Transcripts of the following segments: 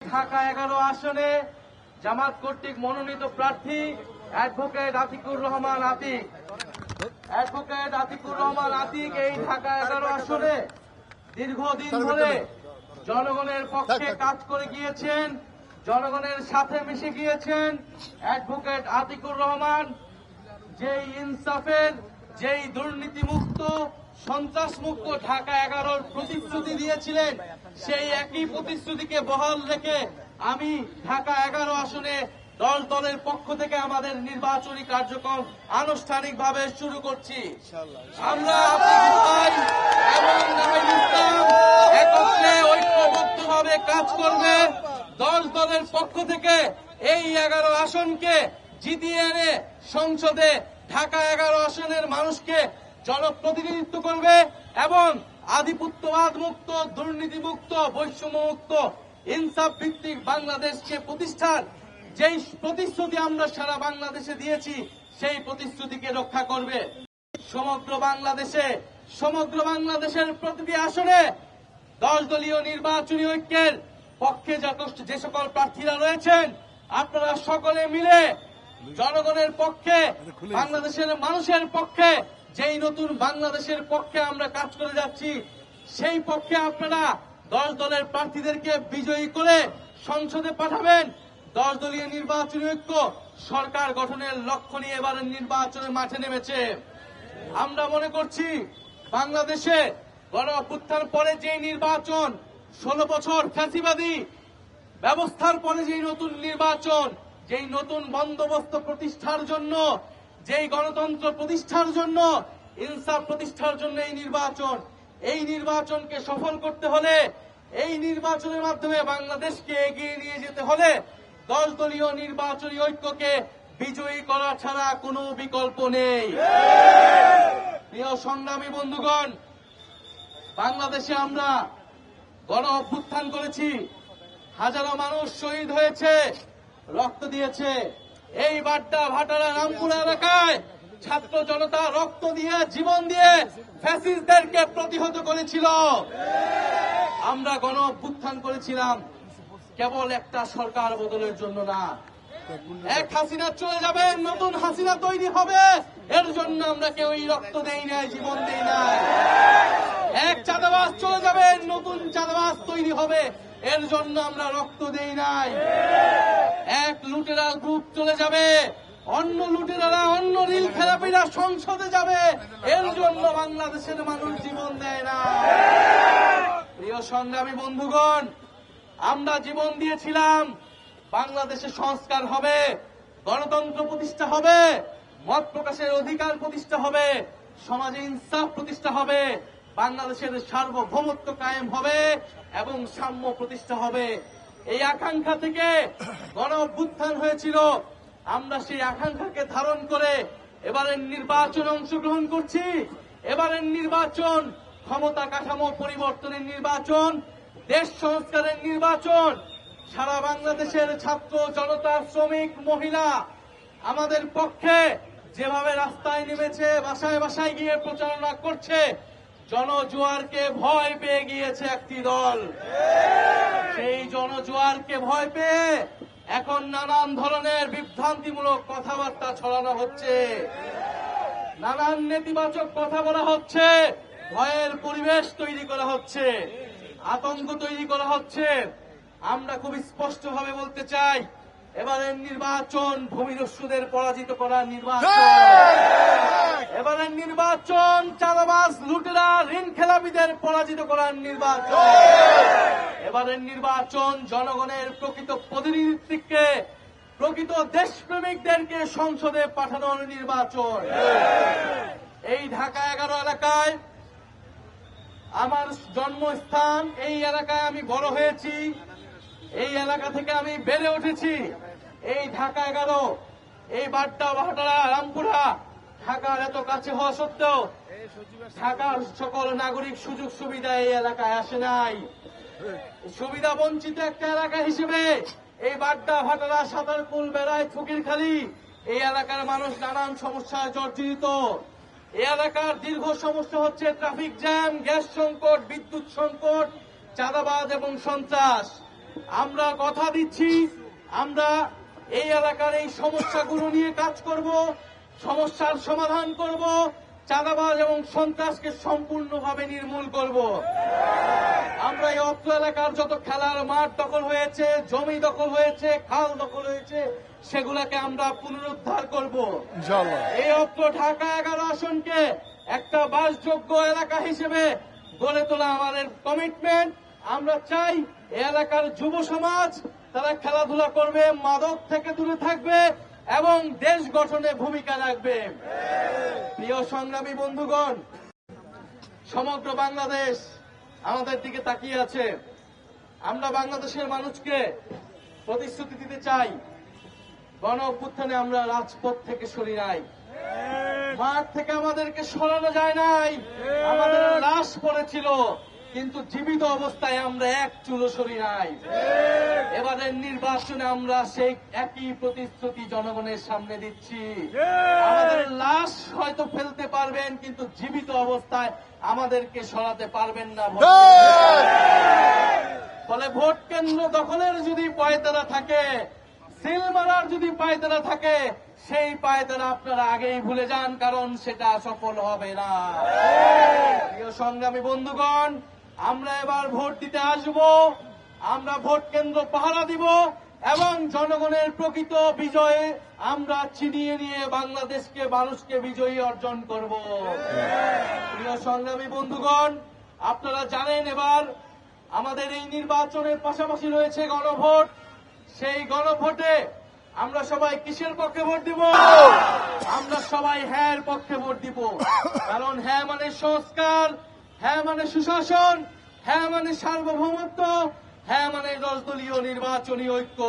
ঢাকা 11 আসনে জামাত কর্তৃক মনোনীত প্রার্থী অ্যাডভোকেট আতিকুর রহমান আতিক। অ্যাডভোকেট আতিকুর রহমান আতিক এই ঢাকা 11 আসনে দীর্ঘদিন ধরে জনগণের পক্ষে কাজ করে গিয়েছেন, জনগণের সাথে মিশে গিয়েছেন। অ্যাডভোকেট আতিকুর রহমান যেই ইনসাফের, যেই দুর্নীতিমুক্ত, সন্ত্রাসমুক্ত ঢাকা 11-র প্রতিশ্রুতি দিয়েছিলেন, সেই একই প্রতিশ্রুতিকে বহাল রেখে আমি ঢাকা 11 আসনে দলের পক্ষ থেকে আমাদের নির্বাচনী কার্যক্রম আনুষ্ঠানিকভাবে শুরু করছি। আমরা এবং একত্রে ঐক্যবদ্ধভাবে কাজ করবে। দলের পক্ষ থেকে এই 11 আসনকে জিতিয়ে এনে সংসদে ঢাকা 11 আসনের মানুষকে জনপ্রতিনিধিত্ব করবে এবং আধিপত্যবাদ মুক্ত, দুর্নীতিমুক্ত, বৈষম্যমুক্ত, ইনসাফ ভিত্তিক বাংলাদেশকে প্রতিষ্ঠার যেই প্রতিশ্রুতি আমরা সারা বাংলাদেশে দিয়েছি, সেই প্রতিশ্রুতিকে রক্ষা করবে। সমগ্র বাংলাদেশের প্রতিটি আসনে 10 দলীয় নির্বাচনী ঐক্যের পক্ষে যে সকল প্রার্থীরা রয়েছেন, আপনারা সকলে মিলে জনগণের পক্ষে, বাংলাদেশের মানুষের পক্ষে, যেই নতুন বাংলাদেশের পক্ষে আমরা কাজ করে যাচ্ছি, সেই পক্ষে আপনারা 10 দলের প্রার্থীদেরকে বিজয়ী করে সংসদে পাঠাবেন। 10 দলীয় নির্বাচনী ঐক্য সরকার গঠনের লক্ষ্য নিয়ে এবারের নির্বাচনের মাঠে নেমেছে। আমরা মনে করছি বাংলাদেশে গণ অভ্যুত্থান পরে যে নির্বাচন, 16 বছর ফ্যাসিবাদী ব্যবস্থার পরে যেই নতুন নির্বাচন, যেই নতুন বন্দোবস্ত প্রতিষ্ঠার জন্য, যেই গণতন্ত্র প্রতিষ্ঠার জন্য, ইনসাফ প্রতিষ্ঠার জন্য এই নির্বাচনকে সফল করতে হলে, এই নির্বাচনের মাধ্যমে বাংলাদেশকে এগিয়ে নিয়ে যেতে হলে 10 দলীয় নির্বাচনী ঐক্যকে বিজয়ী করা ছাড়া কোনো বিকল্প নেই। প্রিয় সংগ্রামী বন্ধুগণ, বাংলাদেশে আমরা গণ অভ্যুত্থান করেছি, হাজারো মানুষ শহীদ হয়েছে, রক্ত দিয়েছে। এই বাড্ডা, ভাটারা, রামপুরা এলাকায় ছাত্র জনতা রক্ত দিয়ে, জীবন দিয়ে ফ্যাসিস্টদেরকে প্রতিহত করেছিল। আমরা গণ অভ্যুত্থান করেছিলাম কেবল একটা সরকার বদলের জন্য না। এক হাসিনা চলে যাবে, নতুন হাসিনা তৈরি হবে, এর জন্য আমরা কেউই রক্ত দেই নাই, জীবন দেই নাই। এক চাঁদাবাজ চলে যাবে, নতুন চাঁদাবাজ তৈরি হবে, এর জন্য আমরা রক্ত দেই নাই। এক লুটেরা গ্রুপ চলে যাবে, অন্য লুটেরারা, অন্য রিল খেলাপিরা সংসদে যাবে, এর জন্য বাংলাদেশের মানুষ জীবন দেয় না। প্রিয় সংগ্রামী বন্ধুগণ, আমরা জীবন দিয়েছিলাম বাংলাদেশে সংস্কার হবে, গণতন্ত্র প্রতিষ্ঠা হবে, মত প্রকাশের অধিকার প্রতিষ্ঠা হবে, সমাজে ইনসাফ প্রতিষ্ঠা হবে, বাংলাদেশের সার্বভৌমত্ব কায়েম হবে এবং সাম্য প্রতিষ্ঠা হবে। এই আকাঙ্ক্ষা থেকে গণ অভ্যুত্থান হয়েছিল। আমরা সেই আকাঙ্ক্ষাকে ধারণ করে এবারের নির্বাচনে অংশগ্রহণ করছি। এবারের নির্বাচন ক্ষমতা কাঠামো পরিবর্তনের নির্বাচন, দেশ সংস্কারের নির্বাচন। সারা বাংলাদেশের ছাত্র জনতা, শ্রমিক, মহিলা আমাদের পক্ষে যেভাবে রাস্তায় নেমেছে, বাসায় বাসায় গিয়ে প্রচারণা করছে, জনজোয়ারকে ভয় পেয়ে গিয়েছে একটি দল। সেই জনজোয়ারকে ভয় পেয়ে এখন নানান ধরনের বিভ্রান্তিমূলক কথাবার্তা ছড়ানো হচ্ছে, নানান নেতিবাচক কথা বলা হচ্ছে, ভয়ের পরিবেশ তৈরি করা হচ্ছে, আতঙ্ক তৈরি করা হচ্ছে। আমরা খুব স্পষ্টভাবে বলতে চাই, এবারের নির্বাচন ভূমিদস্যুদের পরাজিত করার নির্বাচন। এবারের নির্বাচন চাঁদাবাজ, লুটেরা, ঋণ খেলাপিদের পরাজিত করার নির্বাচন। এবারের নির্বাচন জনগণের প্রকৃত প্রতিনিধিত্বকে, প্রকৃত দেশপ্রেমিকদেরকে সংসদে পাঠানোর নির্বাচন। এই ঢাকা 11 এলাকায় আমার জন্মস্থান, এই এলাকায় আমি বড় হয়েছি, এই এলাকা থেকে আমি বেড়ে উঠেছি। এই ঢাকা 11, এই বাড্ডা, ভাটারা, রামপুরা ঢাকার এত কাছে হওয়া সত্ত্বেও ঢাকার সকল নাগরিক সুযোগ সুবিধা এই এলাকায় আসে নাই। সুবিধা বঞ্চিত একটা এলাকা হিসেবে এই বাড্ডা, ভাটারা, সাতারকুল, বেড়ায়, ফকিরখালী এই এলাকার মানুষ নানান সমস্যায় জর্জরিত। এই এলাকার দীর্ঘ সমস্যা হচ্ছে ট্রাফিক জ্যাম, গ্যাস সংকট, বিদ্যুৎ সংকট, চাঁদাবাজ এবং সন্ত্রাস। আমরা কথা দিচ্ছি, আমরা এই এলাকার এই সমস্যাগুলো নিয়ে কাজ করব, সমস্যার সমাধান করব, চাঁদাবাজ এবং সন্ত্রাসকে সম্পূর্ণভাবে নির্মূল করব। আমরা এই অত্র এলাকার যত খেলার মাঠ দখল হয়েছে, জমি দখল হয়েছে, খাল দখল হয়েছে, সেগুলাকে আমরা পুনরুদ্ধার করব। এই অত্র ঢাকা 11 আসনকে একটা বাসযোগ্য এলাকা হিসেবে গড়ে তোলা আমাদের কমিটমেন্ট। আমরা চাই এই এলাকার যুব সমাজ তারা খেলাধুলা করবে, মাদক থেকে দূরে থাকবে এবং দেশ গঠনে ভূমিকা রাখবে। প্রিয় সংগ্রামী বন্ধুগণ, সমগ্র বাংলাদেশ আমাদের দিকে তাকিয়ে আছে। আমরা বাংলাদেশের মানুষকে প্রতিশ্রুতি দিতে চাই, গণ অভ্যুত্থানে আমরা রাজপথ থেকে সরি নাই, মাঠ থেকে আমাদেরকে সরানো যায় নাই, আমাদের লাশ পড়েছিল, কিন্তু জীবিত অবস্থায় আমরা এক চুলো সরি নাই। এবারের নির্বাচনে আমরা সেই একই প্রতিশ্রুতি জনগণের সামনে দিচ্ছি। আমাদের লাশ হয়তো ফেলতে পারবেন, কিন্তু জীবিত অবস্থায় আমাদেরকে সরাতে পারবেন না। ফলে ভোট কেন্দ্র দখলের যদি পায়তারা থাকে, সিল মারার যদি পায়তারা থাকে, সেই পায়তারা আপনারা আগেই ভুলে যান, কারণ সেটা সফল হবে না। প্রিয় সংগ্রামী বন্ধুগণ, আমরা এবার ভোট দিতে আসব, আমরা ভোট কেন্দ্র পাহারা দিব এবং জনগণের প্রকৃত বিজয়ে আমরা ছিনিয়ে নিয়ে বাংলাদেশকে, মানুষকে বিজয়ী অর্জন করব। প্রিয় সংগ্রামী বন্ধুগণ, আপনারা জানেন এবার আমাদের এই নির্বাচনের পাশাপাশি রয়েছে গণভোট। সেই গণভোটে আমরা সবাই কিসের পক্ষে ভোট দিব? আমরা সবাই হ্যাঁ এর পক্ষে ভোট দিব। কারণ হ্যাঁ মানে সংস্কার, হ্যাঁ মানে সুশাসন, হ্যাঁ মানে সার্বভৌমত্ব, হ্যাঁ মানে 10 দলীয় নির্বাচনী ঐক্য,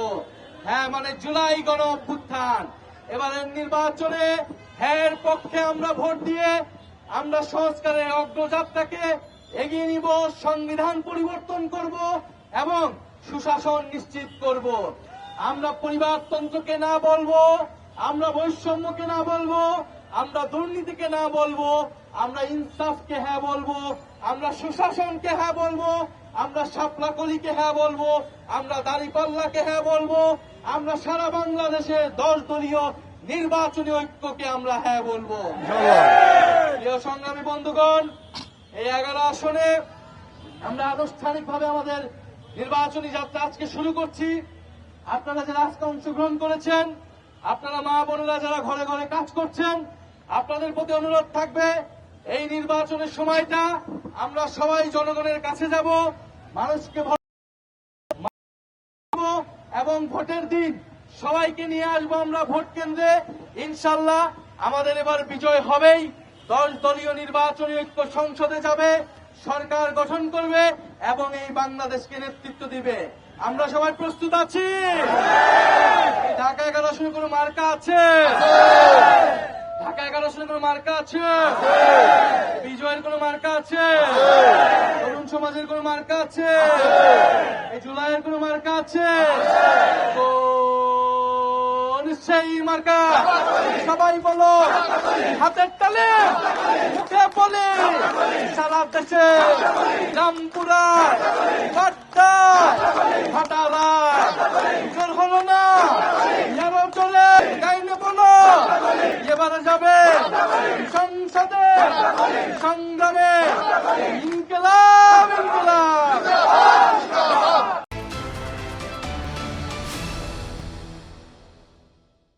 হ্যাঁ মানে জুলাই গণ অভ্যুত্থান। এবারের নির্বাচনে হ্যাঁ এর পক্ষে আমরা ভোট দিয়ে আমরা সংস্কারের অগ্রযাত্রাকে এগিয়ে নিব, সংবিধান পরিবর্তন করব এবং সুশাসন নিশ্চিত করব। আমরা পরিবারতন্ত্রকে না বলবো, আমরা বৈষম্যকে না বলবো, আমরা দুর্নীতিকে না বলবো, আমরা ইনসাফকে হ্যাঁ বলবো, আমরা সুশাসনকে হ্যাঁ বলবো, আমরা শাপলাকলিকে হ্যাঁ বলবো, আমরা দাঁড়িপাল্লাকে হ্যাঁ বলবো, আমরা সারা বাংলাদেশের 10 দলীয় নির্বাচনী ঐক্যকে আমরা হ্যাঁ বলবো। প্রিয় সংগ্রামী বন্ধুগণ, এই 11 আসনে আমরা আনুষ্ঠানিকভাবে আমাদের নির্বাচনী যাত্রা আজকে শুরু করছি। আপনারা যারা আজকে অংশগ্রহণ করেছেন, আপনারা মা বোনেরা যারা ঘরে ঘরে কাজ করছেন, আপনাদের প্রতি অনুরোধ থাকবে এই নির্বাচনের সময়টা আমরা সবাই জনগণের কাছে যাব, মানুষকে ভোট এবং ভোটের দিন সবাইকে নিয়ে আসবো আমরা ভোট কেন্দ্রে। ইনশাল্লাহ আমাদের এবার বিজয় হবেই। 10 দলীয় নির্বাচনী ঐক্য সংসদে যাবে, সরকার গঠন করবে এবং এই বাংলাদেশকে নেতৃত্ব দিবে। আমরা সবাই প্রস্তুত আছি? ঢাকা 11 আসনে কোনো মার্কা আছে? ঢাকা 11 আসনে কোনো মার্কা আছে? বিজয়ের কোনো মার্কা আছে? তরুণ সমাজের কোনো মার্কা আছে? এই জুলাইয়ের কোনো মার্কা আছে? সেই মার্কা সবাই বলো, হাতের তালে মুখে বলে, সারা দেশে রামপুরা বাড্ডা ভাটারা জোর হলো না, এবারও চলে গাইলে বলো, এবারে যাবে সংসদে সংগ্রামে ইনকিলাব ইনকিলাব।